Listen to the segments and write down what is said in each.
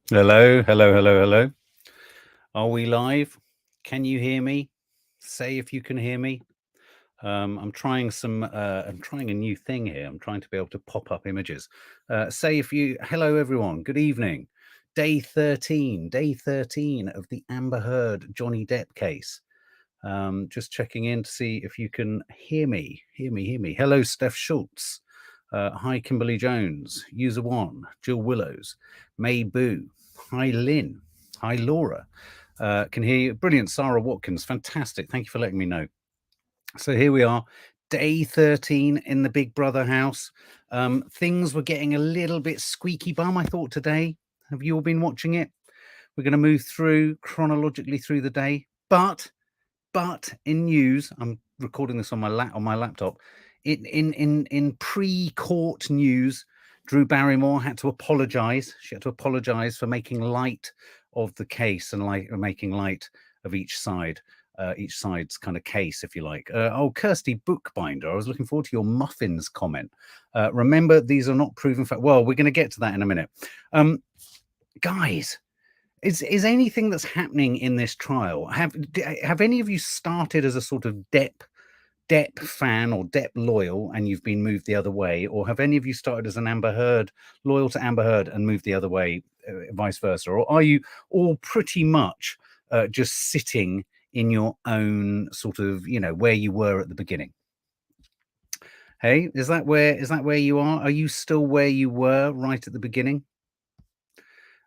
Hello, hello, hello, hello. Are we live? Can you hear me? Say if you can hear me. I'm trying I'm trying a new thing here. I'm trying to be able to pop up images. Say if you, hello everyone, good evening. Day 13 of the Amber Heard Johnny Depp case. Just checking in to see if you can hear me. Hear me. Hello, Steph Schultz. Hi, Kimberly Jones. User One. Jill Willows. May Boo. Hi, Lynn. Hi, Laura. Can hear you. Brilliant. Sarah Watkins. Fantastic. Thank you for letting me know. So here we are. Day 13 in the Big Brother house. Things were getting a little bit squeaky bum, I thought, today. Have you all been watching it? We're going to move through chronologically through the day. But in news, I'm recording this on my laptop. In pre-court news, Drew Barrymore had to apologise. She had to apologise for making light of the case and making light of each side's kind of case, if you like. Kirsty Bookbinder, I was looking forward to your muffins comment. Remember, these are not proven fact. Well, we're going to get to that in a minute. Guys, is anything that's happening in this trial, have any of you started as a sort of Depp fan or Depp loyal and you've been moved the other way, or have any of you started as an Amber Heard loyal to Amber Heard and moved the other way, vice versa, or are you all pretty much just sitting in your own sort of, where you were at the beginning? Hey, is that where you are? Are you still where you were right at the beginning?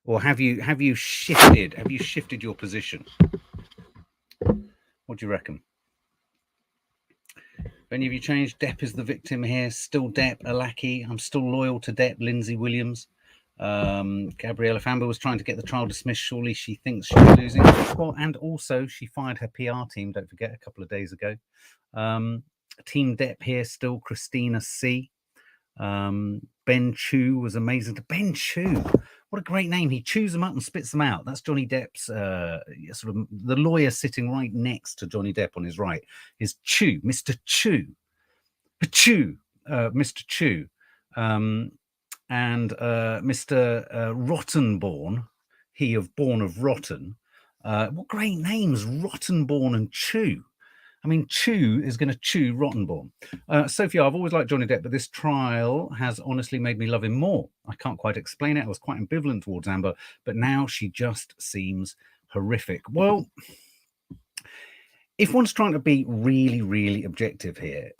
Or have you shifted your position? What do you reckon? If any of you changed, Depp is the victim here. Still Depp, a lackey. I'm still loyal to Depp. Lindsay Williams. Gabriella Famber was trying to get the trial dismissed. Surely she thinks she's losing. Well, and also she fired her PR team, don't forget, a couple of days ago. Team Depp here still. Christina C. Ben Chew was amazing. Ben Chew, what a great name. He chews them up and spits them out. That's Johnny Depp's sort of the lawyer sitting right next to Johnny Depp on his right is Chew, Mr. Chew. Mr. Chew. And Mr. Rottenborn, he of Born of Rotten. What great names, Rottenborn and Chew. I mean, Chew is going to chew Rottenborn. Sophia, I've always liked Johnny Depp, but this trial has honestly made me love him more. I can't quite explain it. I was quite ambivalent towards Amber, but now she just seems horrific. Well, if one's trying to be really, really objective here,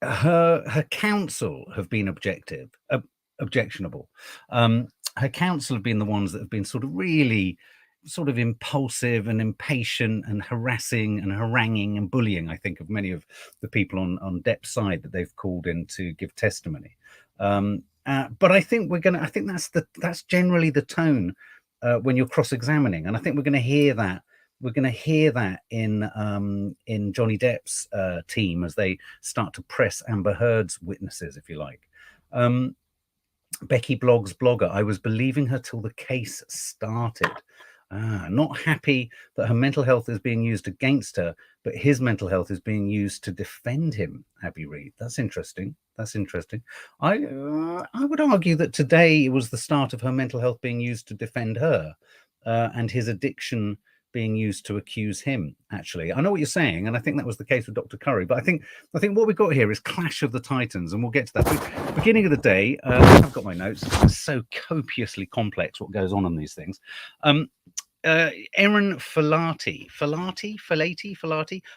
her counsel have been objectionable. Her counsel have been the ones that have been sort of really sort of impulsive and impatient and harassing and haranguing and bullying, I think, of many of the people on Depp's side that they've called in to give testimony. But I think that's generally the tone when you're cross-examining, and I think we're going to hear that. We're going to hear that in Johnny Depp's team as they start to press Amber Heard's witnesses, if you like. Becky Blogs blogger, I was believing her till the case started. Not happy that her mental health is being used against her, but his mental health is being used to defend him. Abby Reed, that's interesting. I would argue that today was the start of her mental health being used to defend her, and his addiction being used to accuse him. Actually, I know what you're saying, and I think that was the case with Dr. Curry. But I think what we've got here is Clash of the Titans, and we'll get to that. Beginning of the day, I've got my notes. It's so copiously complex what goes on in these things. Erin Falati.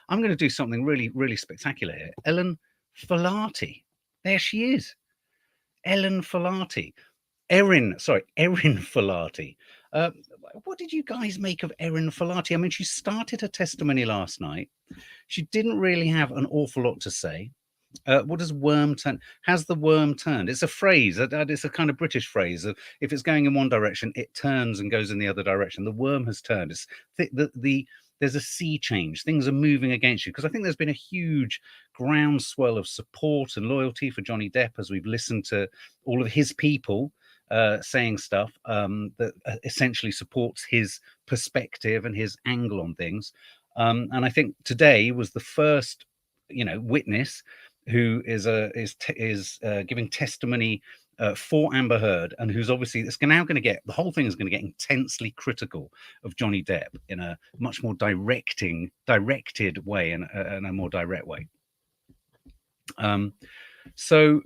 I'm going to do something really, really spectacular here. Ellen Falati. There she is. Ellen Falati. Erin Falati. What did you guys make of Erin Falati? I mean, she started her testimony last night. She didn't really have an awful lot to say. What does worm turn? Has the worm turned? It's a phrase. It's a kind of British phrase. If it's going in one direction, it turns and goes in the other direction. The worm has turned. It's there's a sea change. Things are moving against you, because I think there's been a huge groundswell of support and loyalty for Johnny Depp as we've listened to all of his people saying stuff that essentially supports his perspective and his angle on things. And I think today was the first, witness who is giving testimony for Amber Heard, and who's obviously it's now going to get the whole thing is going to get intensely critical of Johnny Depp in a much more directed way and a more direct way. So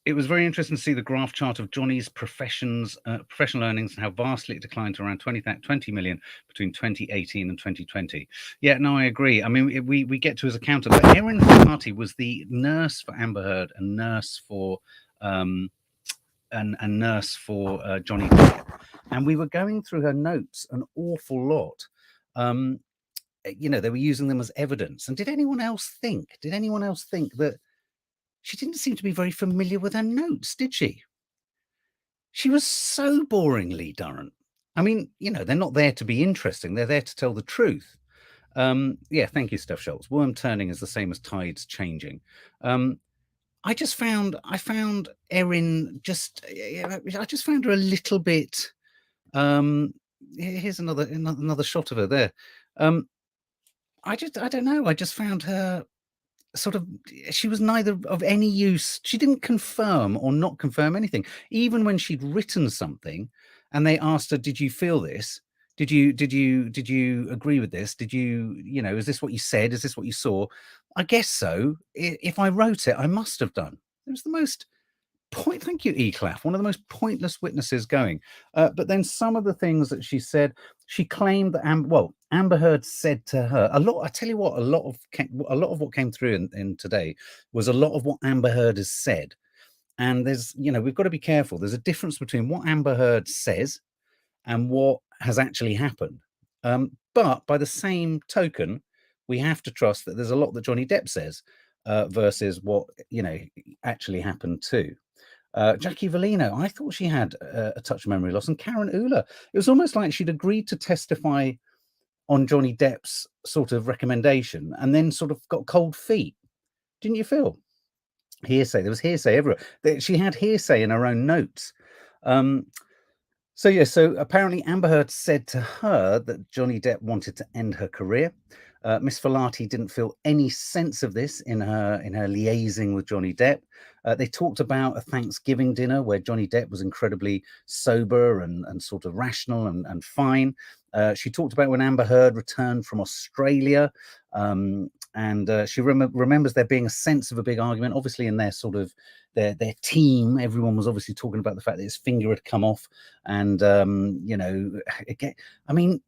it was very interesting to see the graph chart of Johnny's professional earnings and how vastly it declined to around 20 million between 2018 and 2020. Yeah, no, I agree. I mean, we get to his accountant, but Erin Party was the nurse for Amber Heard and nurse for Johnny Depp, and we were going through her notes an awful lot. They were using them as evidence. And did anyone else think that she didn't seem to be very familiar with her notes, did she? She was so boringly Durrant. I mean, they're not there to be interesting. They're there to tell the truth. Yeah, thank you, Steph Schultz. Worm turning is the same as tides changing. I found Erin I just found her a little bit. Here's another shot of her there. I don't know. I just found her sort of, she was neither of any use. She didn't confirm or not confirm anything. Even when she'd written something and they asked her, did you feel this? Did you agree with this? Did you, is this what you said? Is this what you saw? I guess so. If I wrote it, I must have done. It was the most thank you, Eclaf, one of the most pointless witnesses going. But then some of the things that she said, she claimed that Amber Heard said to her a lot. I tell you what, a lot of what came through in today was a lot of what Amber Heard has said. And there's, we've got to be careful. There's a difference between what Amber Heard says and what has actually happened. But by the same token, we have to trust that there's a lot that Johnny Depp says versus what actually happened too. Jackie Valino, I thought she had a touch of memory loss. And Karen Uller, it was almost like she'd agreed to testify on Johnny Depp's sort of recommendation and then sort of got cold feet. Didn't you feel? Hearsay. There was hearsay everywhere. She had hearsay in her own notes. So apparently Amber Heard said to her that Johnny Depp wanted to end her career. Miss Filati didn't feel any sense of this in her liaising with Johnny Depp. They talked about a Thanksgiving dinner where Johnny Depp was incredibly sober and sort of rational and fine. She talked about when Amber Heard returned from Australia, and she remembers there being a sense of a big argument. Obviously, in their sort of their team, everyone was obviously talking about the fact that his finger had come off, and again, I mean.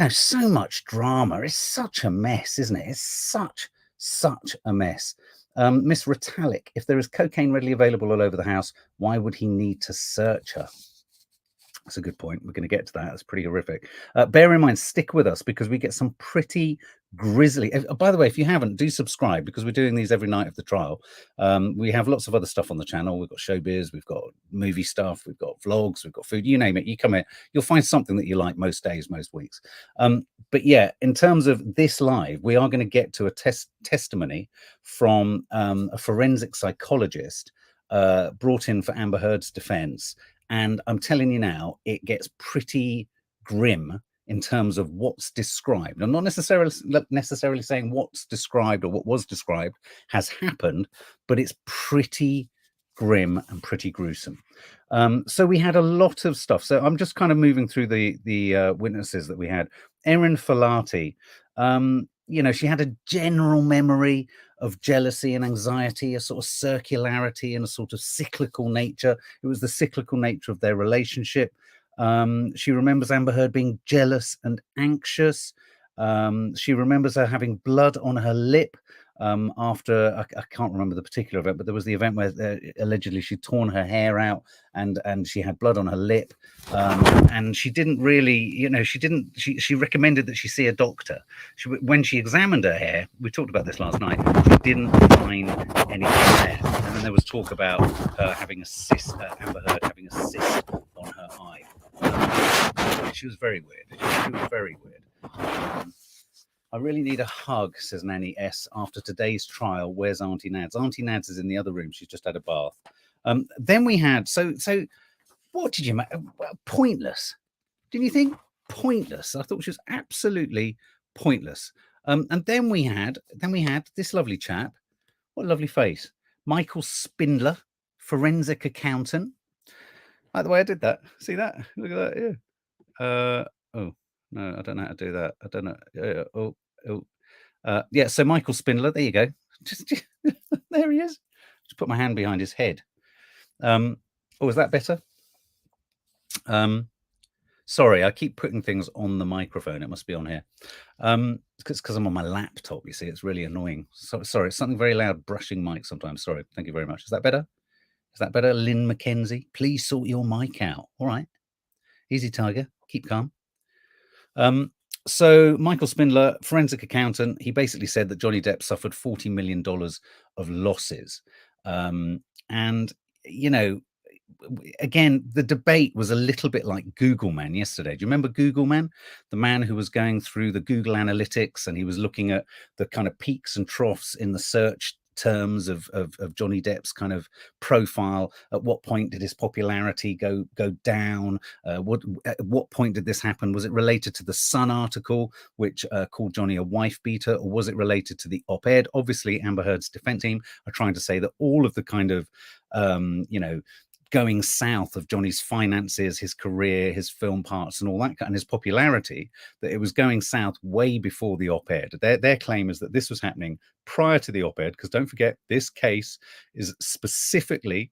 So much drama. It's such a mess, isn't it? It's such a mess. Miss Ritalik, if there is cocaine readily available all over the house, why would he need to search her? That's a good point. We're going to get to that. That's pretty horrific. Bear in mind, stick with us because we get some pretty grisly. By the way, if you haven't, do subscribe because we're doing these every night of the trial. We have lots of other stuff on the channel. We've got showbiz, we've got movie stuff, we've got vlogs, we've got food. You name it. You come here, you'll find something that you like most days, most weeks. But yeah, in terms of this live, we are going to get to a testimony from a forensic psychologist brought in for Amber Heard's defense. And I'm telling you now, it gets pretty grim in terms of what's described. I'm not necessarily saying what's described or what was described has happened, but it's pretty grim and pretty gruesome. So we had a lot of stuff. So I'm just kind of moving through the witnesses that we had. Erin Filati, she had a general memory of jealousy and anxiety, a sort of circularity and a sort of cyclical nature. It was the cyclical nature of their relationship. She remembers Amber Heard being jealous and anxious. She remembers her having blood on her lip after, I can't remember the particular event, but there was the event where allegedly she'd torn her hair out and she had blood on her lip. And she didn't really, she recommended that she see a doctor. When she examined her hair, we talked about this last night, she didn't find anything there. And then there was talk about her having a cyst, Amber Heard having a cyst on her eye. She was very weird. She was very weird. I really need a hug, says Nanny S. After today's trial, where's Auntie Nads? Auntie Nads is in the other room. She's just had a bath. Then we had, so what did you make? Pointless. Didn't you think? Pointless. I thought she was absolutely pointless. And then we had this lovely chap. What a lovely face. Michael Spindler forensic accountant. Like the way I did that. See that? Look at that. Yeah. Oh no, I don't know how to do that. I don't know. Yeah. So Michael Spindler. There you go. Just there he is. Just put my hand behind his head. Oh, is that better? Sorry, I keep putting things on the microphone. It must be on here. Because I'm on my laptop, you see, it's really annoying. So, sorry, it's something very loud, brushing mic sometimes. Sorry. Thank you very much. Is that better? Is that better? Lynn McKenzie, please sort your mic out. All right. Easy, Tiger. Keep calm. So Michael Spindler, forensic accountant, he basically said that Johnny Depp suffered $40 million of losses. And, you know, again, the debate was a little bit like Google Man yesterday. Do you remember Google Man? The man who was going through the Google Analytics and he was looking at the kind of peaks and troughs in the search terms of Johnny Depp's kind of profile. At what point did his popularity go down? At what point did this happen? Was it related to the Sun article, which called Johnny a wife beater, or was it related to the op-ed? Obviously, Amber Heard's defense team are trying to say that all of the kind of, going south of Johnny's finances, his career, his film parts, and all that, and his popularity, that it was going south way before the op-ed. Their claim is that this was happening prior to the op-ed, because don't forget, this case is specifically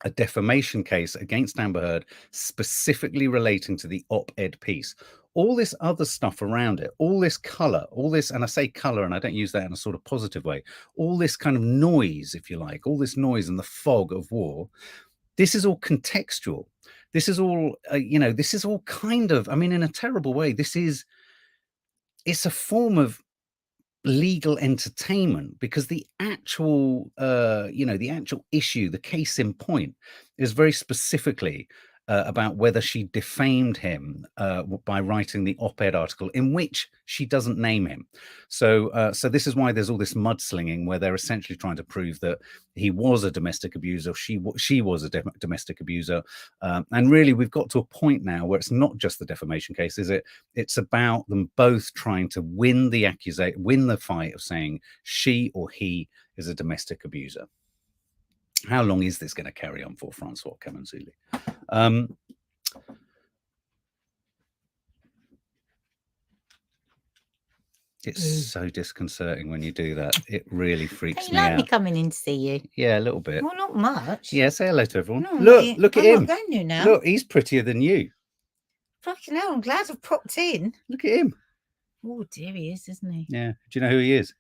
a defamation case against Amber Heard, specifically relating to the op-ed piece. All this other stuff around it, all this color, all this, and I say color, and I don't use that in a sort of positive way, all this kind of noise, if you like, all this noise and the fog of war, this is all contextual. This is all, this is all kind of, I mean, in a terrible way, it's a form of legal entertainment, because the actual, the actual issue, the case in point, is very specifically about whether she defamed him by writing the op-ed article in which she doesn't name him. So this is why there's all this mudslinging, where they're essentially trying to prove that he was a domestic abuser, she was a domestic abuser, and really we've got to a point now where it's not just the defamation case, is it? It's about them both trying to win the fight of saying she or he is a domestic abuser. How long is this going to carry on for, Francois Camanzuli? It's so disconcerting when you do that. It really freaks me out. Me coming in to see you? Yeah, a little bit. Well, not much. Yeah, say hello to everyone. No, look at him. Now. Look, he's prettier than you. Fucking hell, I'm glad I've popped in. Look at him. Oh dear, he is, isn't he? Yeah. Do you know who he is?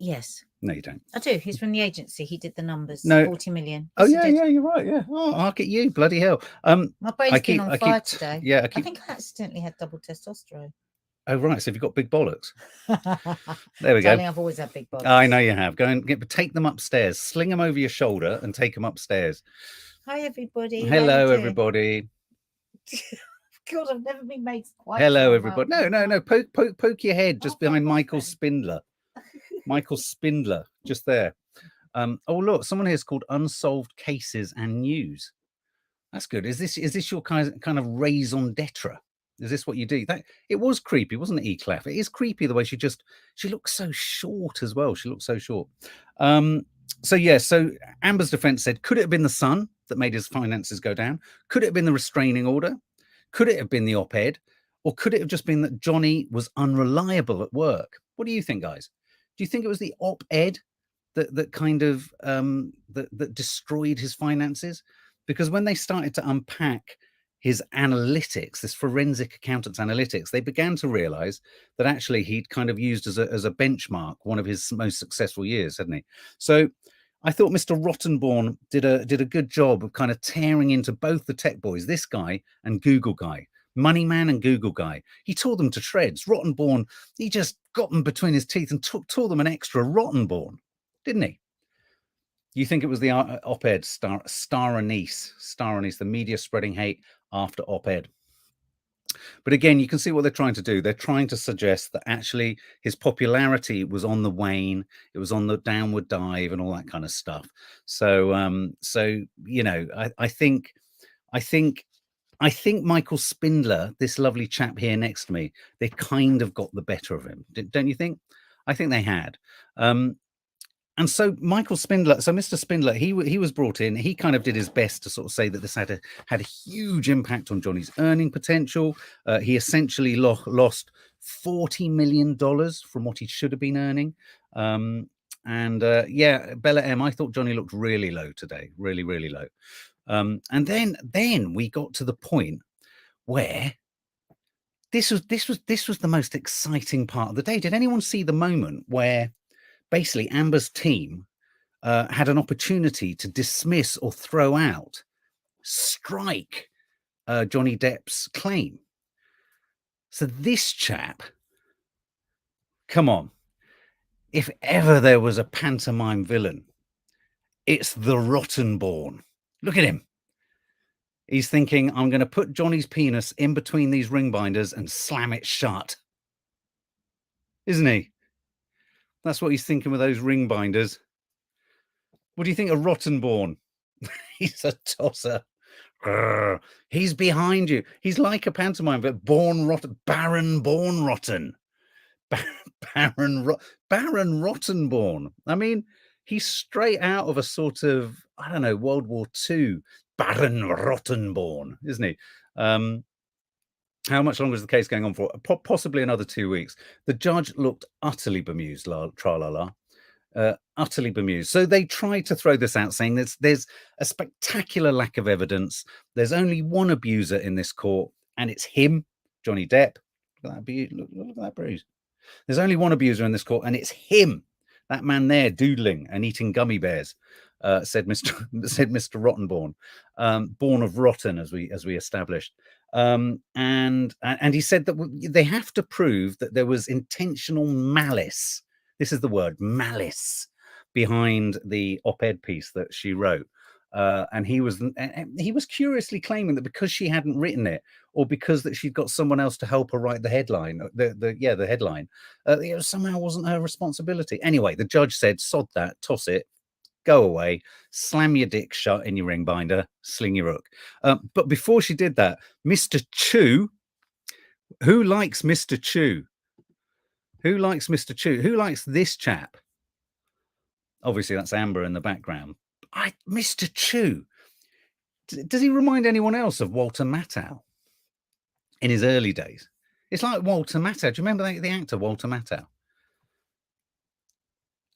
Yes. No, you don't. I do. He's from the agency. He did the numbers. No. 40 million. Oh, yeah, you're right. Yeah. Oh, I'll get you. Bloody hell. My brain's been on fire today. Yeah, I think I accidentally had double testosterone. Oh, right. So have you got big bollocks? There we go. Darling, I've always had big bollocks. I know you have. Go and take them upstairs. Sling them over your shoulder and take them upstairs. Hi, everybody. Hello, everybody. God, I've never been made quite. Hello, everybody. No. Poke your head just behind Michael Spindler. Michael Spindler, just there. Oh, look, someone here is called Unsolved Cases and News. That's good. Is this your kind of raison d'etre? Is this what you do? That it was creepy, wasn't it, Eclaf? It is creepy the way she looks so short as well. She looks so short. So Amber's defense said, could it have been the Sun that made his finances go down? Could it have been the restraining order? Could it have been the op-ed? Or could it have just been that Johnny was unreliable at work? What do you think, guys? Do you think it was the op-ed that kind of that destroyed his finances? Because when they started to unpack his analytics, this forensic accountant's analytics, they began to realize that actually he'd kind of used as a benchmark one of his most successful years, hadn't he? So I thought Mr. Rottenborn did a good job of kind of tearing into both the tech boys, this guy and Google guy, Money Man and Google guy. He tore them to shreds. Rottenborn, he just got them between his teeth and tore them an extra Rottenborn, didn't he? You think it was the op-ed star anise, the media spreading hate after op-ed. But again, you can see what they're trying to do. They're trying to suggest that actually his popularity was on the wane. It was on the downward dive and all that kind of stuff. So, I think Michael Spindler, this lovely chap here next to me, they kind of got the better of him. Don't you think? I think they had. And so Michael Spindler, so Mr. Spindler, he was brought in. He kind of did his best to sort of say that this had a huge impact on Johnny's earning potential. He essentially lost $40 million from what he should have been earning. Yeah, Bella M, I thought Johnny looked really low today, really, really low. And then we got to the point where this was the most exciting part of the day. Did anyone see the moment where basically Amber's team had an opportunity to dismiss or throw out, strike Johnny Depp's claim? So this chap, come on, if ever there was a pantomime villain, it's the Rottenborn. Look at him. He's thinking, I'm going to put Johnny's penis in between these ring binders and slam it shut. Isn't he? That's what he's thinking with those ring binders. What do you think of Rottenborn? He's a tosser. Grr. He's behind you. He's like a pantomime, but Baron Born Rotten. Baron Rottenborn. I mean, he's straight out of a sort of, I don't know, World War II. Baron Rottenborn, isn't he? How much longer is the case going on for? Possibly another 2 weeks. The judge looked utterly bemused, tra-la-la. Utterly bemused. So they tried to throw this out, saying there's a spectacular lack of evidence. There's only one abuser in this court, and it's him, Johnny Depp. Look at that, look at that bruise. There's only one abuser in this court, and it's him, that man there, doodling and eating gummy bears. Said Mr. Rottenborn, born of rotten, as we established. And he said that they have to prove that there was intentional malice. This is the word, malice, behind the op-ed piece that she wrote. And he was curiously claiming that because she hadn't written it, or because that she'd got someone else to help her write the headline, the headline, it somehow wasn't her responsibility. Anyway, the judge said, sod that, toss it, go away, slam your dick shut in your ring binder, sling your hook. But before she did that, Mr. Chu, who likes Mr. Chu? Who likes Mr. Chu? Who likes this chap? Obviously, that's Amber in the background. Mr. Chu, does he remind anyone else of Walter Matthau in his early days? It's like Walter Matthau. Do you remember the actor Walter Matthau?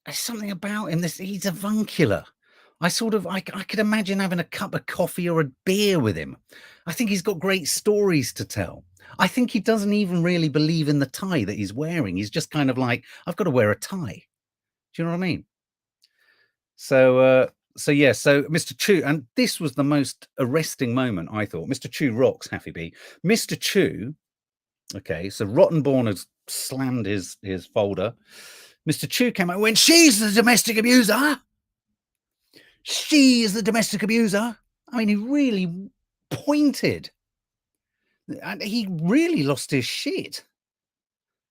There's something about him. He's avuncular. I could imagine having a cup of coffee or a beer with him. I think he's got great stories to tell. I think he doesn't even really believe in the tie that he's wearing. He's just kind of like, I've got to wear a tie. Do you know what I mean? So Mr. Chu, and this was the most arresting moment, I thought. Mr. Chu rocks, Happy Bee. Mr. Chu, okay, so Rottenborn has slammed his folder. Mr. Chu came out when she's the domestic abuser. She is the domestic abuser. I mean, he really pointed. And he really lost his shit.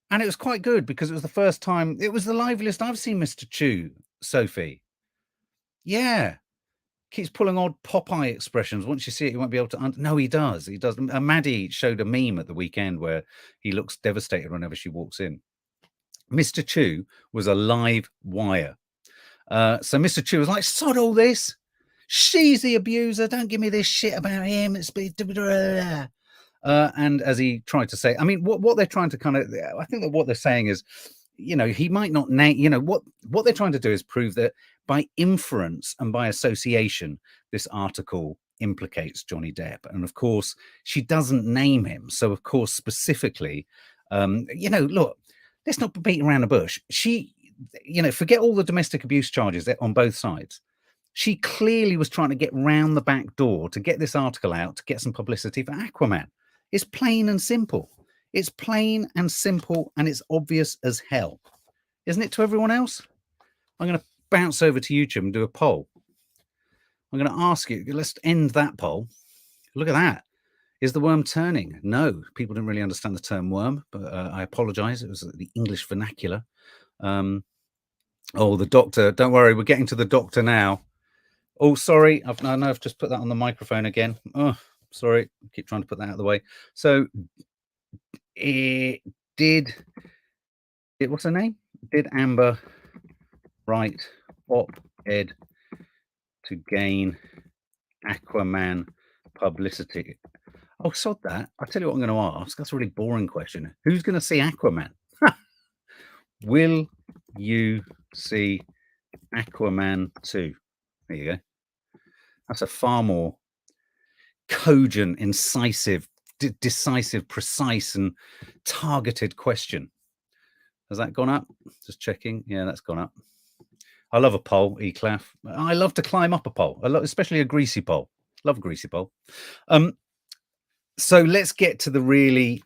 And it was quite good because it was the first time, it was the liveliest I've seen Mr. Chu, Sophie. Yeah. Keeps pulling odd Popeye expressions. Once you see it, you won't be able to. No, he does. He does. Maddie showed a meme at the weekend where he looks devastated whenever she walks in. Mr. Chu was a live wire. So Mr. Chu was like, sod all this. She's the abuser. Don't give me this shit about him. And as he tried to say, I mean, what they're trying to I think that what they're saying is, he might not name, what they're trying to do is prove that by inference and by association, this article implicates Johnny Depp. And of course, she doesn't name him. So of course, specifically, look, let's not beat around the bush. She, forget all the domestic abuse charges on both sides. She clearly was trying to get round the back door to get this article out, to get some publicity for Aquaman. It's plain and simple. It's plain and simple, and it's obvious as hell. Isn't it to everyone else? I'm going to bounce over to YouTube and do a poll. I'm going to ask you, let's end that poll. Look at that. Is the worm turning? No, people didn't really understand the term worm, but I apologize. It was the English vernacular. The doctor. Don't worry, we're getting to the doctor now. Oh, sorry. I know I've just put that on the microphone again. Oh, sorry. I keep trying to put that out of the way. So what's her name? Did Amber write op-ed to gain Aquaman publicity. Oh, sod that. I'll tell you what I'm going to ask. That's a really boring question. Who's going to see Aquaman? Will you see Aquaman 2? There you go. That's a far more cogent, incisive, decisive, precise, and targeted question. Has that gone up? Just checking. Yeah, that's gone up. I love a poll, Eclaf. I love to climb up a poll, especially a greasy poll. Love a greasy poll. So let's get to the really...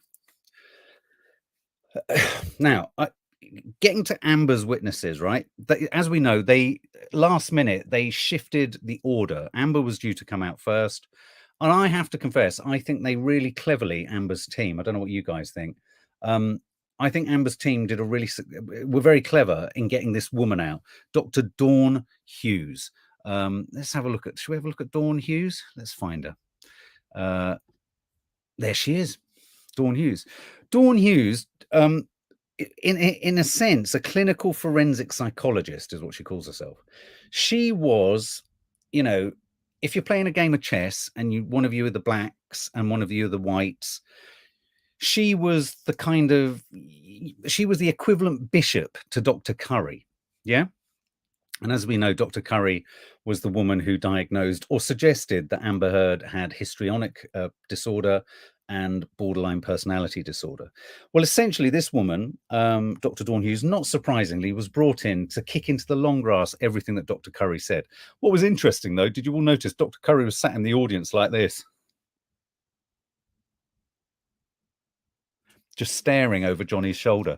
Now, getting to Amber's witnesses, right? As we know, last minute, they shifted the order. Amber was due to come out first. And I have to confess, I think they really cleverly, Amber's team, I don't know what you guys think. I think Amber's team were very clever in getting this woman out, Dr. Dawn Hughes. Let's have a look should we have a look at Dawn Hughes? Let's find her. There she is, Dawn Hughes. Dawn Hughes, in a sense, a clinical forensic psychologist is what she calls herself. She was, you know, if you're playing a game of chess and one of you are the blacks and one of you are the whites, she was the equivalent bishop to Dr. Curry. Yeah. And as we know, Dr. Curry was the woman who diagnosed or suggested that Amber Heard had histrionic disorder and borderline personality disorder. Well, essentially, this woman, Dr. Dawn Hughes, not surprisingly, was brought in to kick into the long grass everything that Dr. Curry said. What was interesting, though, did you all notice Dr. Curry was sat in the audience like this, just staring over Johnny's shoulder?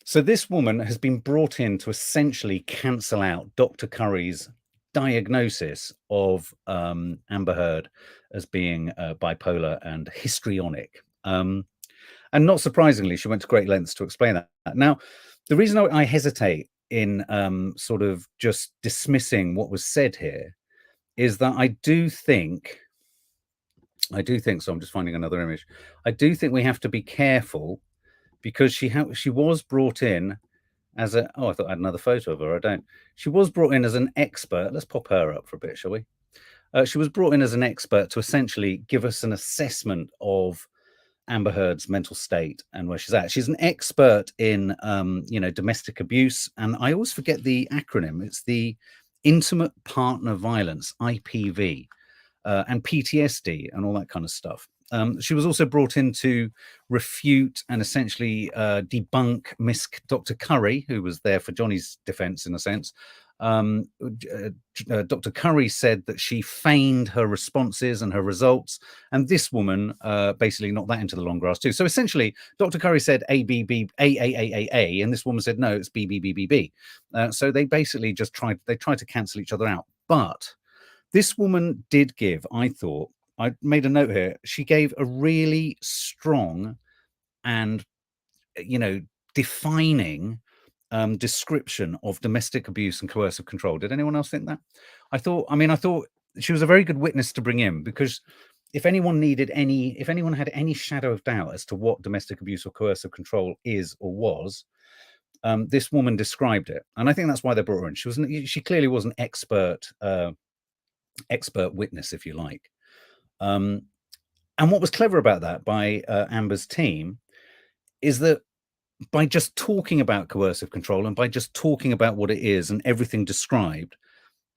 So this woman has been brought in to essentially cancel out Dr. Curry's diagnosis of Amber Heard as being bipolar and histrionic. And not surprisingly, she went to great lengths to explain that. Now, the reason I hesitate in sort of just dismissing what was said here is that I do think, so I'm just finding another image. I do think we have to be careful because she was brought in as I thought I had another photo of her. I don't. She was brought in as an expert. Let's pop her up for a bit, shall we? She was brought in as an expert to essentially give us an assessment of Amber Heard's mental state and where she's at. She's an expert in, domestic abuse. And I always forget the acronym. It's the Intimate Partner Violence, IPV, and PTSD and all that kind of stuff. She was also brought in to refute and essentially debunk Miss Dr. Curry, who was there for Johnny's defense in a sense. Dr. Curry said that she feigned her responses and her results, and this woman basically knocked that into the long grass too. So essentially, Dr. Curry said A, B, B, A, and this woman said no, it's B, B, B, B, B. So they basically just tried to cancel each other out. But this woman did give, I thought, I made a note here, she gave a really strong and, defining description of domestic abuse and coercive control. Did anyone else think that? I thought she was a very good witness to bring in, because if anyone had any shadow of doubt as to what domestic abuse or coercive control is or was, this woman described it. And I think that's why they brought her in. She clearly was an expert witness, if you like. And what was clever about that by Amber's team is that by just talking about coercive control and by just talking about what it is and everything described,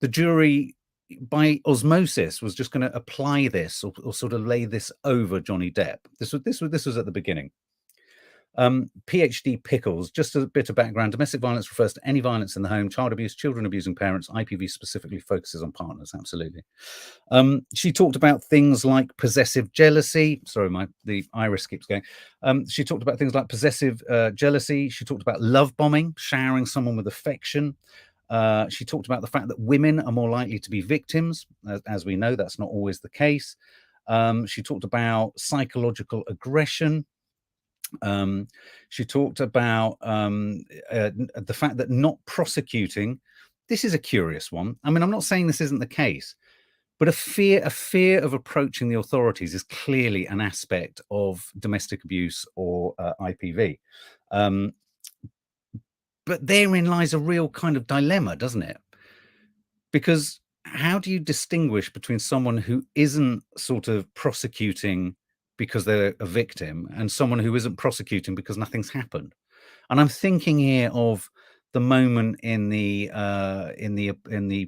the jury, by osmosis, was just going to apply this or sort of lay this over Johnny Depp. This was at the beginning. PhD Pickles, just a bit of background. Domestic violence refers to any violence in the home, child abuse, children abusing parents. IPV specifically focuses on partners. Absolutely. She talked about things like possessive jealousy. Sorry, the iris keeps going. She talked about things like possessive jealousy. She talked about love bombing, showering someone with affection. She talked about the fact that women are more likely to be victims. As we know, that's not always the case. She talked about psychological aggression. She talked about the fact that not prosecuting, this is a curious one. I mean, I'm not saying this isn't the case, but a fear of approaching the authorities is clearly an aspect of domestic abuse or IPV. But therein lies a real kind of dilemma, doesn't it? Because how do you distinguish between someone who isn't sort of prosecuting because they're a victim and someone who isn't prosecuting because nothing's happened? And I'm thinking here of the moment in the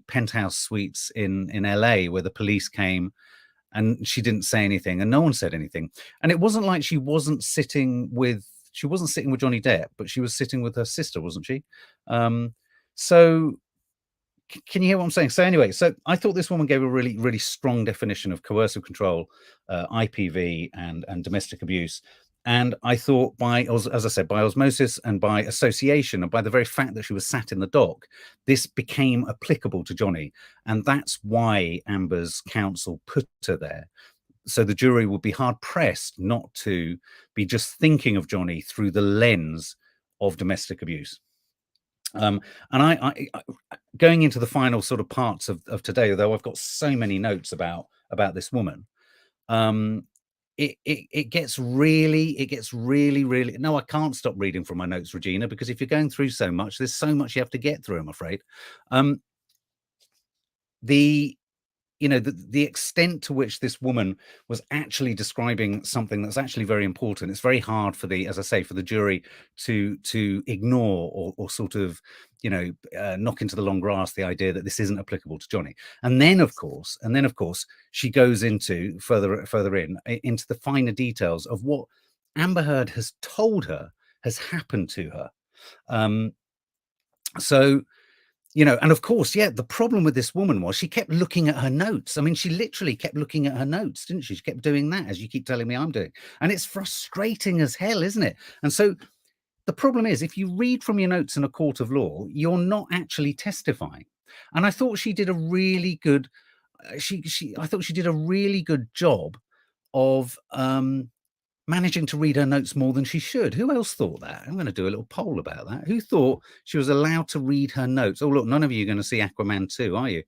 penthouse suites in LA where the police came and she didn't say anything and no one said anything. And it wasn't like she wasn't sitting with Johnny Depp, but she was sitting with her sister, wasn't she? So can you hear what I'm saying? So anyway, so I thought this woman gave a really, really strong definition of coercive control, IPV, and domestic abuse. And I thought, as I said, by osmosis and by association, and by the very fact that she was sat in the dock, this became applicable to Johnny, and that's why Amber's counsel put her there. So the jury would be hard pressed not to be just thinking of Johnny through the lens of domestic abuse. And I going into the final sort of parts of today, although I've got so many notes about this woman, it gets really. No, I can't stop reading from my notes, Regina, because if you're going through so much, there's so much you have to get through, I'm afraid. The extent to which this woman was actually describing something that's actually very important. It's very hard for the jury to ignore or sort of, knock into the long grass the idea that this isn't applicable to Johnny. And then of course, she goes into further into the finer details of what Amber Heard has told her has happened to her. And of course, the problem with this woman was she kept looking at her notes. I mean, she literally kept looking at her notes, didn't she? She kept doing that, as you keep telling me I'm doing. And it's frustrating as hell, isn't it? And so the problem is, if you read from your notes in a court of law, you're not actually testifying. And I thought she did a really good, I thought she did a really good job of managing to read her notes more than she should. Who else thought that? I'm going to do a little poll about that. Who thought she was allowed to read her notes? Oh, look, none of you are going to see Aquaman 2, are you?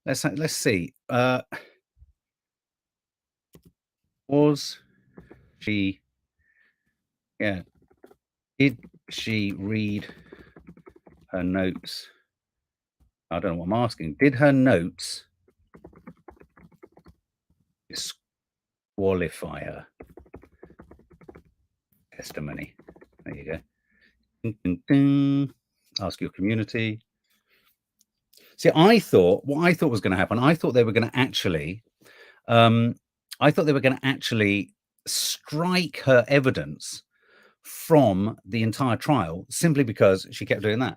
Let's see. Was she? Yeah. Did she read her notes? I don't know what I'm asking. Did her notes disqualify her? Testimony. There you go. Dun, dun, dun. Ask your community. See, what I thought was going to happen, I thought they were going to actually strike her evidence from the entire trial simply because she kept doing that.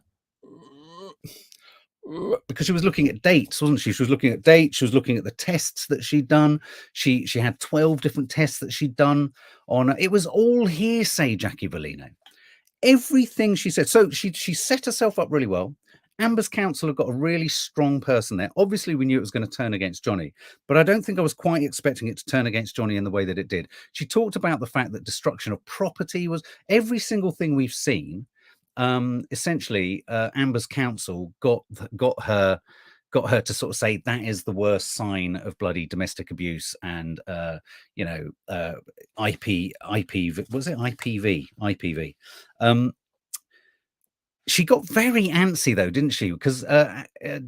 Because she was looking at dates, wasn't she? She was looking at dates. She was looking at the tests that she'd done. She had 12 different tests that she'd done on. It was all hearsay, Jackie Bellino. Everything she said. So she set herself up really well. Amber's counsel have got a really strong person there. Obviously, we knew it was going to turn against Johnny, but I don't think I was quite expecting it to turn against Johnny in the way that it did. She talked about the fact that destruction of property was every single thing we've seen. Essentially, Amber's counsel got her to sort of say that is the worst sign of bloody domestic abuse and IPV. She got very antsy though, didn't she? Because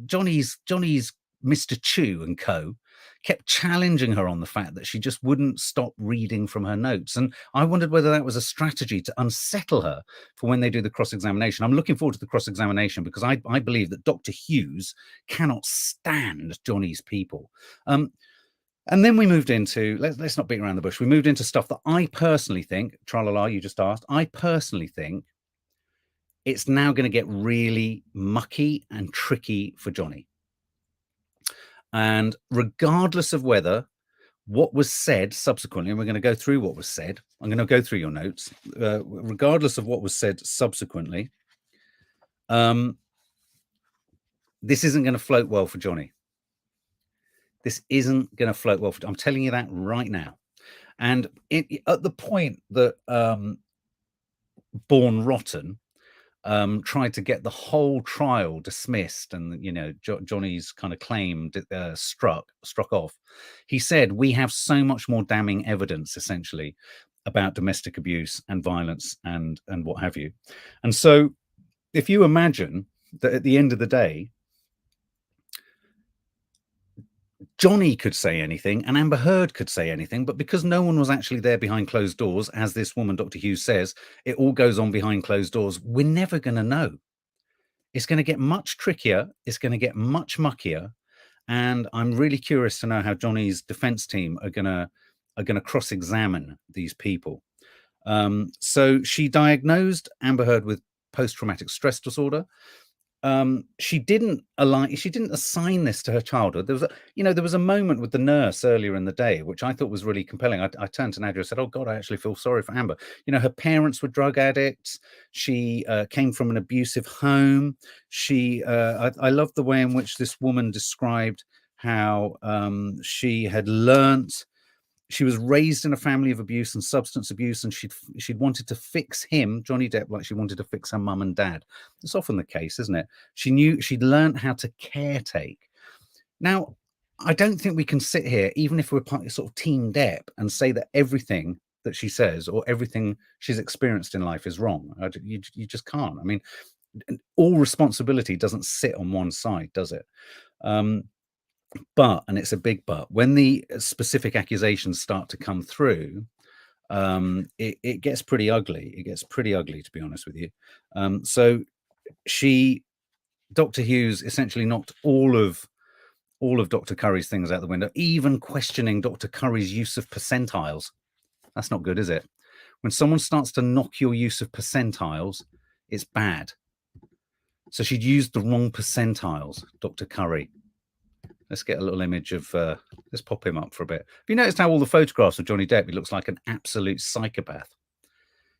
Johnny's Mr. Chu and co kept challenging her on the fact that she just wouldn't stop reading from her notes. And I wondered whether that was a strategy to unsettle her for when they do the cross-examination. I'm looking forward to the cross-examination because I believe that Dr. Hughes cannot stand Johnny's people. And then we moved into, let's not beat around the bush. We moved into stuff that I personally think, tra-la-la, you just asked, I personally think it's now going to get really mucky and tricky for Johnny. And regardless of whether what was said subsequently, and we're going to go through what was said, I'm going to go through your notes, regardless of what was said subsequently, this isn't going to float well for Johnny. This isn't going to float well. I'm telling you that right now. And at the point that Born Rotten tried to get the whole trial dismissed and, Johnny's kind of claim struck off, he said, we have so much more damning evidence, essentially, about domestic abuse and violence and what have you. And so if you imagine that at the end of the day, Johnny could say anything and Amber Heard could say anything, but because no one was actually there behind closed doors, as this woman, Dr. Hughes, says, it all goes on behind closed doors. We're never going to know. It's going to get much trickier. It's going to get much muckier. And I'm really curious to know how Johnny's defense team are going to cross-examine these people. So she diagnosed Amber Heard with post-traumatic stress disorder. She didn't assign this to her childhood. There was a moment with the nurse earlier in the day, which I thought was really compelling. I turned to Nadia and said, "Oh God, I actually feel sorry for Amber." Her parents were drug addicts. She came from an abusive home. I love the way in which this woman described how she had learnt. She was raised in a family of abuse and substance abuse, and she'd wanted to fix him, Johnny Depp, like she wanted to fix her mum and dad. It's often the case, isn't it? She'd learned how to caretake. Now, I don't think we can sit here, even if we're part of sort of Team Depp, and say that everything that she says or everything she's experienced in life is wrong. You just can't. I mean, all responsibility doesn't sit on one side, does it? But, and it's a big but, when the specific accusations start to come through, it gets pretty ugly. It gets pretty ugly, to be honest with you. So Dr. Hughes essentially knocked all of Dr. Curry's things out the window, even questioning Dr. Curry's use of percentiles. That's not good, is it? When someone starts to knock your use of percentiles, it's bad. So she'd used the wrong percentiles, Dr. Curry. Let's get a little image of, let's pop him up for a bit. Have you noticed how all the photographs of Johnny Depp, he looks like an absolute psychopath?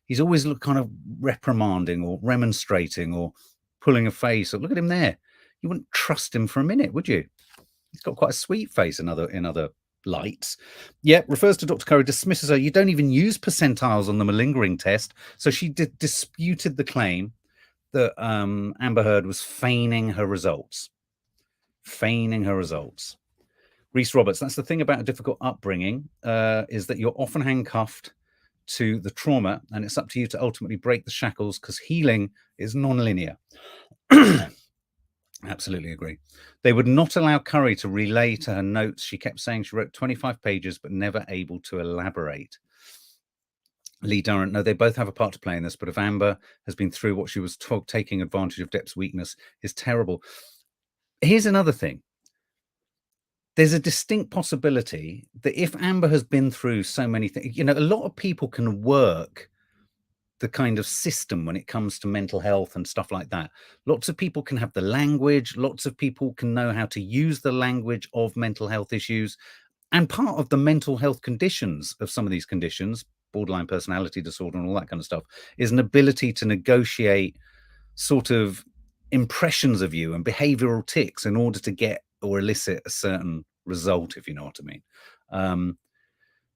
He's always kind of reprimanding or remonstrating or pulling a face. Look at him there. You wouldn't trust him for a minute, would you? He's got quite a sweet face in other lights. Yeah, refers to Dr. Curry, dismisses her. You don't even use percentiles on the malingering test. So she disputed the claim that Amber Heard was feigning her results. Reese Roberts, that's the thing about a difficult upbringing, is that you're often handcuffed to the trauma, and it's up to you to ultimately break the shackles, because healing is non-linear. Absolutely agree. They would not allow Curry to relay to her notes. She kept saying she wrote 25 pages, but never able to elaborate. Lee Durrant, no, they both have a part to play in this, but if Amber has been through what she was taking advantage of Depp's weakness is terrible. Here's another thing. There's a distinct possibility that if Amber has been through so many things, a lot of people can work the kind of system when it comes to mental health and stuff like that. Lots of people can have the language. Lots of people can know how to use the language of mental health issues. And part of the mental health conditions of some of these conditions, borderline personality disorder and all that kind of stuff, is an ability to negotiate sort of impressions of you and behavioral tics in order to get or elicit a certain result, if you know what I mean.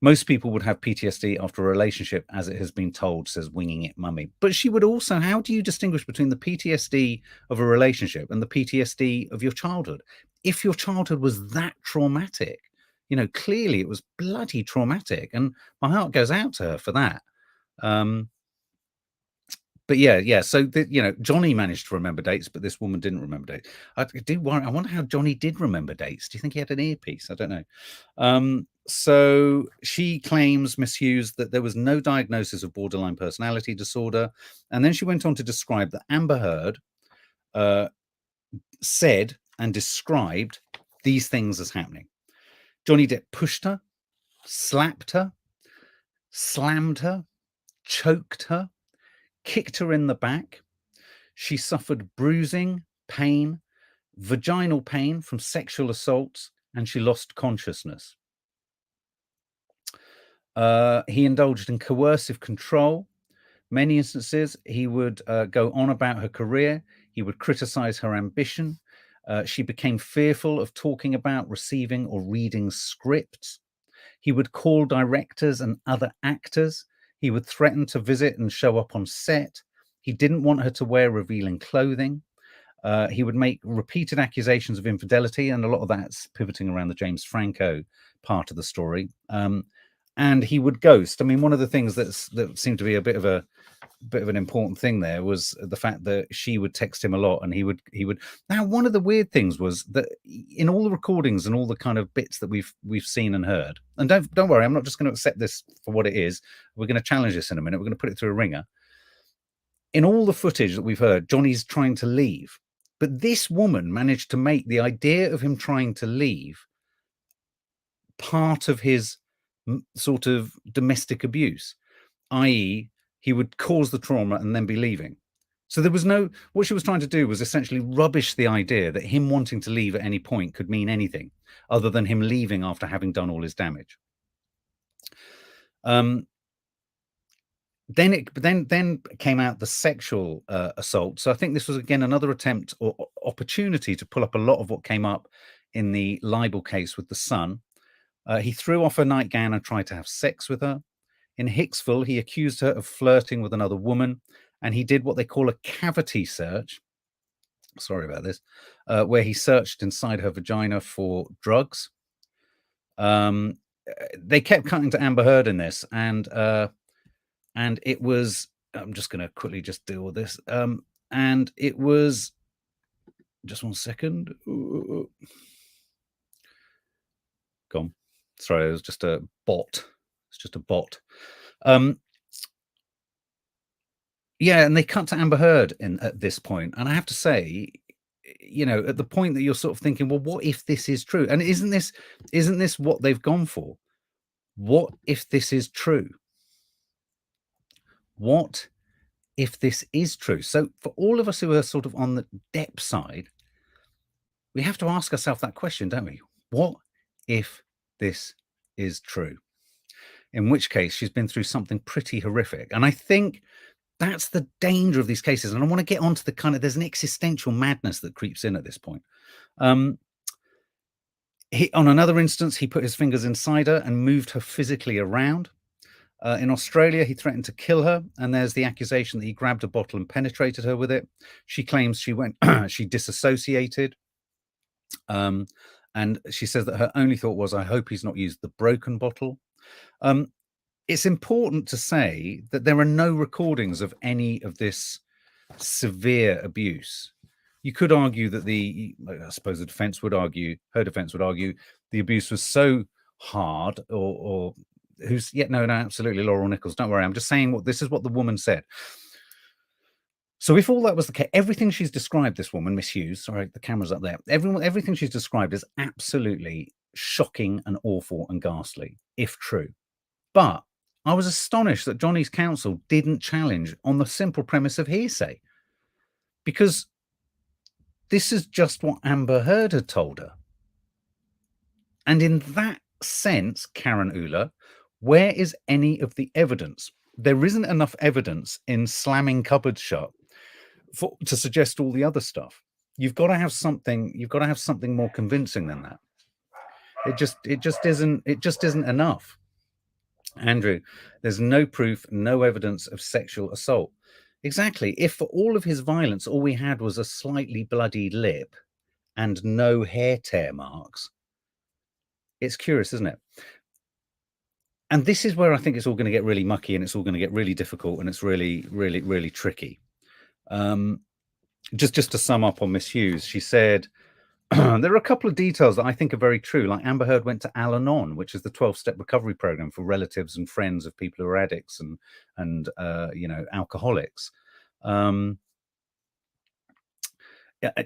Most people would have PTSD after a relationship, as it has been told, says Winging It Mummy. But she would also, how do you distinguish between the PTSD of a relationship and the PTSD of your childhood? If your childhood was that traumatic, clearly it was bloody traumatic. And my heart goes out to her for that. But yeah. So Johnny managed to remember dates, but this woman didn't remember dates. I wonder how Johnny did remember dates. Do you think he had an earpiece? I don't know. So she claims, Miss Hughes, that there was no diagnosis of borderline personality disorder, and then she went on to describe that Amber Heard said and described these things as happening. Johnny Depp pushed her, slapped her, slammed her, choked her, kicked her in the back. She suffered bruising, pain, vaginal pain from sexual assaults, and she lost consciousness. He indulged in coercive control. Many instances, he would go on about her career. He would criticize her ambition. She became fearful of talking about, receiving, or reading scripts. He would call directors and other actors. He would threaten to visit and show up on set. He didn't want her to wear revealing clothing. He would make repeated accusations of infidelity, and a lot of that's pivoting around the James Franco part of the story. and he would ghost. I mean, one of the things that seemed to be a bit of an important thing there was the fact that she would text him a lot, and he would. Now, one of the weird things was that in all the recordings and all the kind of bits that we've seen and heard, and don't worry, I'm not just going to accept this for what it is. We're going to challenge this in a minute. We're going to put it through a ringer. In all the footage that we've heard, Johnny's trying to leave, but this woman managed to make the idea of him trying to leave part of his sort of domestic abuse, i.e., he would cause the trauma and then be leaving. So there was no, what she was trying to do was essentially rubbish the idea that him wanting to leave at any point could mean anything other than him leaving after having done all his damage. Then came out the sexual assault. So I think this was again another attempt or opportunity to pull up a lot of what came up in the libel case with the son. He threw off her nightgown and tried to have sex with her. In Hicksville, he accused her of flirting with another woman, and he did what they call a cavity search. Sorry about this, where he searched inside her vagina for drugs. They kept cutting to Amber Heard in this, and it was. I'm just going to quickly just deal with this. And it was. Just 1 second. Gone. Sorry, it was just a bot. It's just a bot. Yeah, and they cut to Amber Heard at this point, and I have to say, you know, at the point that you're sort of thinking, well, what if this is true? And isn't this what they've gone for? What if this is true? What if this is true? So for all of us who are sort of on the DEPP side, we have to ask ourselves that question, don't we? What if this is true? In which case, she's been through something pretty horrific. And I think that's the danger of these cases. And I want to get onto the kind of, there's an existential madness that creeps in at this point. On another instance, he put his fingers inside her and moved her physically around. In Australia, he threatened to kill her, and there's the accusation that he grabbed a bottle and penetrated her with it. She claims she disassociated. And she says that her only thought was, I hope he's not used the broken bottle. It's important to say that there are no recordings of any of this severe abuse. You could argue that I suppose her defense would argue the abuse was so hard no, absolutely, Laurel Nichols, don't worry. I'm just saying this is what the woman said. So if all that was the case, everything she's described, this woman, Miss Hughes, sorry, the camera's up there, everything she's described is absolutely shocking and awful and ghastly, if true. But I was astonished that Johnny's counsel didn't challenge on the simple premise of hearsay, because this is just what Amber Heard had told her. And in that sense, Karen Uller, where is any of the evidence? There isn't enough evidence in slamming cupboards shut to suggest all the other stuff. You've got to have something. You've got to have something more convincing than that. It just isn't enough. Andrew, there's no proof, no evidence of sexual assault. Exactly. If for all of his violence, all we had was a slightly bloodied lip and no hair tear marks, it's curious, isn't it? And this is where I think it's all going to get really mucky, and it's all going to get really difficult, and it's really, really, really tricky. Just to sum up on Miss Hughes, she said, there are a couple of details that I think are very true. Like Amber Heard went to Al-Anon, which is the 12-step recovery program for relatives and friends of people who are addicts and alcoholics.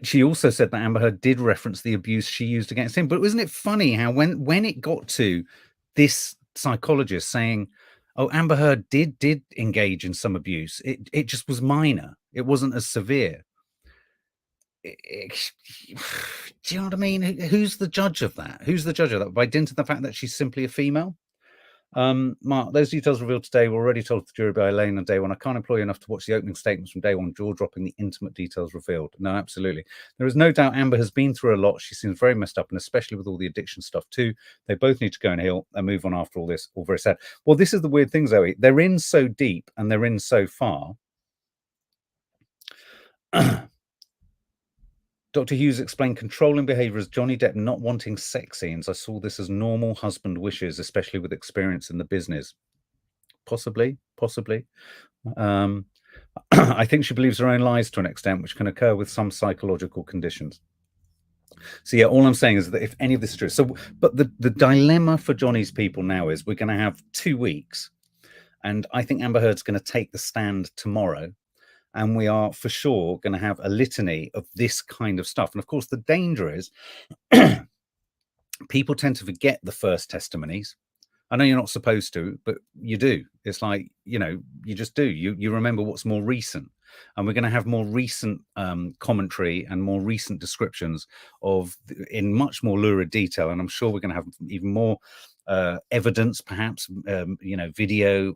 She also said that Amber Heard did reference the abuse she used against him. But isn't it funny how when it got to this psychologist saying, oh, Amber Heard did engage in some abuse, it just was minor. It wasn't as severe. Do you know what I mean? Who's the judge of that? Who's the judge of that? By dint of the fact that she's simply a female? Mark, those details revealed today were already told to the jury by Elaine on day one. I can't employ you enough to watch the opening statements from day one, jaw-dropping the intimate details revealed. No, absolutely. There is no doubt Amber has been through a lot. She seems very messed up, and especially with all the addiction stuff too. They both need to go and heal and move on after all this. All very sad. Well, this is the weird thing, Zoe. They're in so deep and they're in so far Dr. Hughes explained controlling behaviour as Johnny Depp not wanting sex scenes. I saw this as normal husband wishes, especially with experience in the business. Possibly. I think she believes her own lies to an extent, which can occur with some psychological conditions. So yeah, all I'm saying is that if any of this is true, but the dilemma for Johnny's people now is we're going to have 2 weeks, and I think Amber Heard's going to take the stand tomorrow, and we are for sure going to have a litany of this kind of stuff. And of course, the danger is people tend to forget the first testimonies. I know you're not supposed to, but you do. It's like, you just do. You remember what's more recent. And we're going to have more recent commentary and more recent descriptions in much more lurid detail. And I'm sure we're going to have even more evidence, perhaps, video,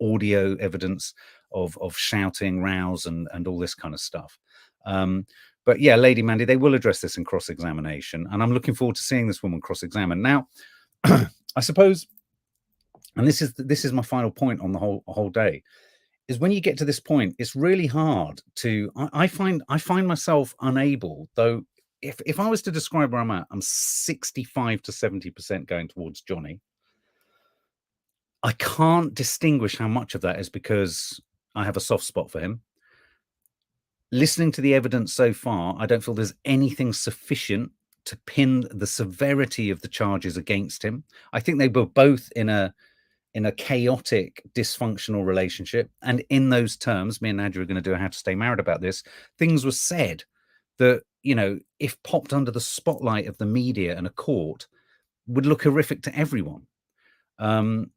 audio evidence of shouting, rows, and all this kind of stuff. But yeah, Lady Mandy, they will address this in cross-examination. And I'm looking forward to seeing this woman cross-examined. Now, I suppose, and this is my final point on the whole day, is when you get to this point, it's really hard to. I find myself unable, though. If I was to describe where I'm at, I'm 65 to 70% going towards Johnny. I can't distinguish how much of that is because I have a soft spot for him. Listening to the evidence so far, I don't feel there's anything sufficient to pin the severity of the charges against him. I think they were both in a chaotic, dysfunctional relationship. And in those terms, me and Nadia are going to do a How to Stay Married about this. Things were said that, if popped under the spotlight of the media and a court, would look horrific to everyone. And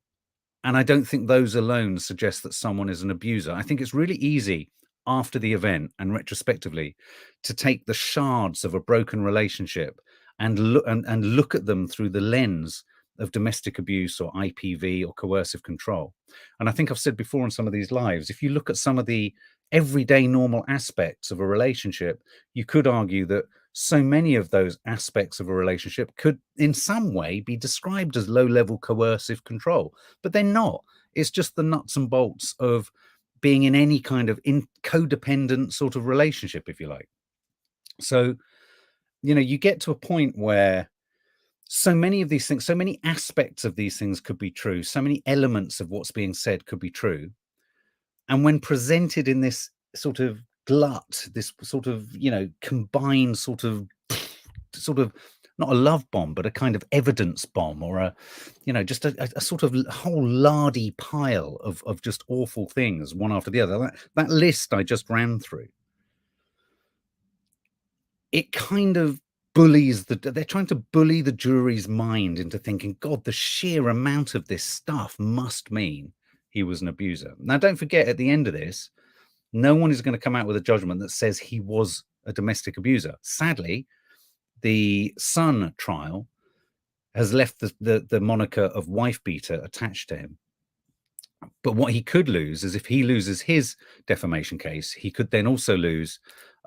I don't think those alone suggest that someone is an abuser. I think it's really easy after the event and retrospectively to take the shards of a broken relationship and look at them through the lens of domestic abuse or IPV or coercive control. And I think I've said before in some of these lives, if you look at some of the everyday normal aspects of a relationship, you could argue that so many of those aspects of a relationship could in some way be described as low-level coercive control, but they're not. It's just the nuts and bolts of being in any kind of codependent sort of relationship, if you like. So, you get to a point where so many of these things, so many aspects of these things could be true. So many elements of what's being said could be true. And when presented in this sort of glut, this sort of, combined sort of not a love bomb, but a kind of evidence bomb, or just a sort of whole lardy pile of just awful things, one after the other. That list I just ran through, it kind of bullies they're trying to bully the jury's mind into thinking, God, the sheer amount of this stuff must mean he was an abuser. Now, don't forget, at the end of this, no one is going to come out with a judgment that says he was a domestic abuser. Sadly, the Sun trial has left the moniker of wife beater attached to him. But what he could lose is if he loses his defamation case, he could then also lose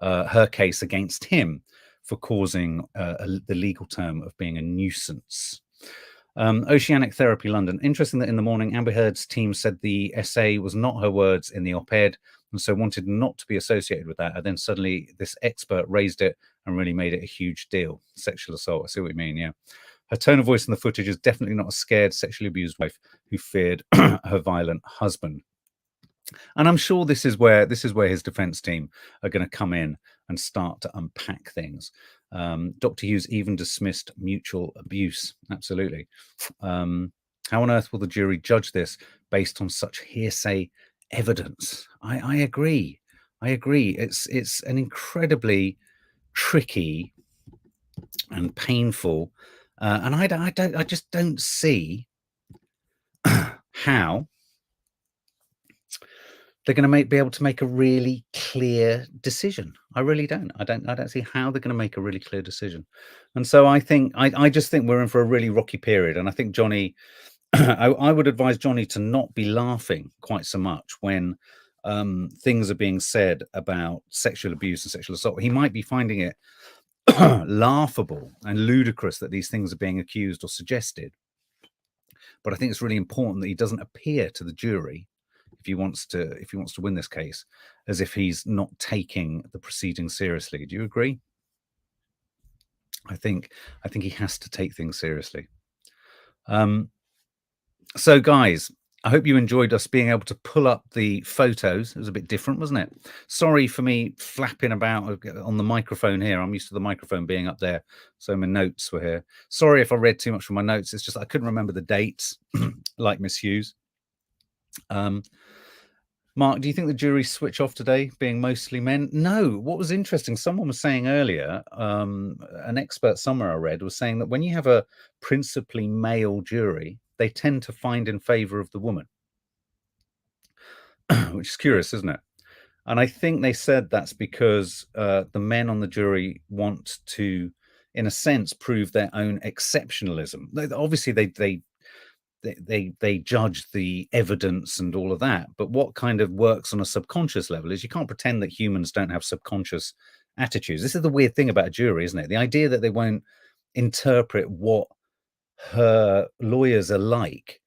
her case against him for causing the legal term of being a nuisance. Oceanic Therapy London. Interesting that in the morning, Amber Heard's team said the essay was not her words in the op-ed, and so wanted not to be associated with that. And then suddenly this expert raised it and really made it a huge deal. Sexual assault. I see what you mean, yeah. Her tone of voice in the footage is definitely not a scared, sexually abused wife who feared her violent husband. And I'm sure this is where his defense team are going to come in and start to unpack things. Dr. Hughes even dismissed mutual abuse. Absolutely. How on earth will the jury judge this based on such hearsay evidence? I agree. It's an incredibly tricky and painful, and I just don't see how they're going to be able to make a really clear decision. I really don't. I don't see how they're going to make a really clear decision. And so I just think we're in for a really rocky period. And I think Johnny, I would advise Johnny to not be laughing quite so much when things are being said about sexual abuse and sexual assault. He might be finding it laughable and ludicrous that these things are being accused or suggested. But I think it's really important that he doesn't appear to the jury, if he wants to win this case, as if he's not taking the proceedings seriously. Do you agree? I think he has to take things seriously. So guys, I hope you enjoyed us being able to pull up the photos. It was a bit different, wasn't it? Sorry for me flapping about on the microphone here. I'm used to the microphone being up there, so my notes were here. Sorry if I read too much from my notes. It's just I couldn't remember the dates, like Miss Hughes. Mark, do you think the jury switch off today, being mostly men? No. What was interesting, someone was saying earlier, an expert somewhere I read was saying that when you have a principally male jury, they tend to find in favor of the woman, which is curious, isn't it? And I think they said that's because the men on the jury want to, in a sense, prove their own exceptionalism. Obviously, they judge the evidence and all of that, but what kind of works on a subconscious level is you can't pretend that humans don't have subconscious attitudes. This is the weird thing about a jury, isn't it? The idea that they won't interpret what her lawyers are like,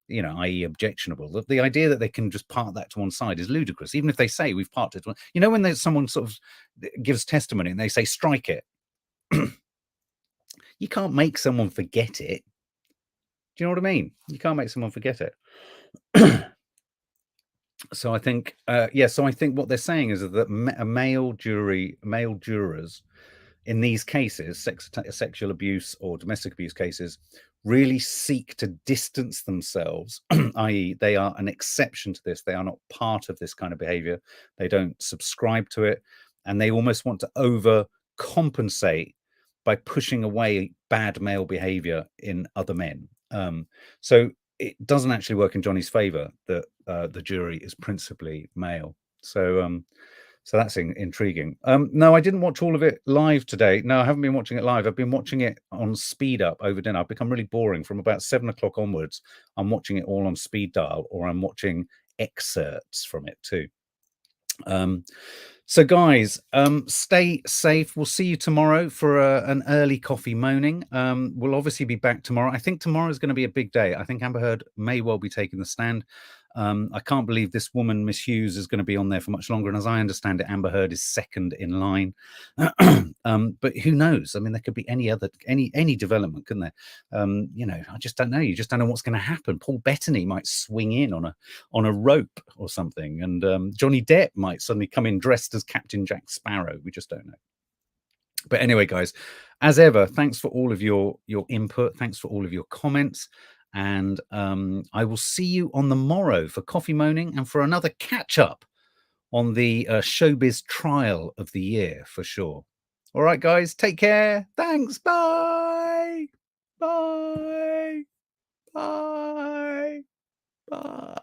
you know, i.e. objectionable. The idea that they can just park that to one side is ludicrous, even if they say we've parked it. You know, when there's someone sort of gives testimony and they say strike it, you can't make someone forget it. Do you know what I mean? You can't make someone forget it. So I think, so I think what they're saying is that male jurors in these cases, sexual abuse or domestic abuse cases, really seek to distance themselves, i.e. they are an exception to this. They are not part of this kind of behavior. They don't subscribe to it. And they almost want to overcompensate by pushing away bad male behavior in other men. So it doesn't actually work in Johnny's favor that the jury is principally male. So that's intriguing. No, I didn't watch all of it live today. No, I haven't been watching it live. I've been watching it on speed up over dinner. I've become really boring from about 7 o'clock onwards. I'm watching it all on speed dial, or I'm watching excerpts from it too. So guys, stay safe. We'll see you tomorrow for an early coffee moaning. We'll obviously be back tomorrow. I think tomorrow is going to be a big day. I think Amber Heard may well be taking the stand. I can't believe this woman, Miss Hughes, is going to be on there for much longer. And as I understand it, Amber Heard is second in line. But who knows? I mean, there could be any development, couldn't there? You know, I just don't know. You just don't know what's going to happen. Paul Bettany might swing in on a rope or something, and Johnny Depp might suddenly come in dressed as Captain Jack Sparrow. We just don't know. But anyway, guys, as ever, thanks for all of your input. Thanks for all of your comments. And I will see you on the morrow for Coffee Moaning and for another catch-up on the showbiz trial of the year for sure. All right, guys, take care. Thanks. Bye. Bye. Bye. Bye.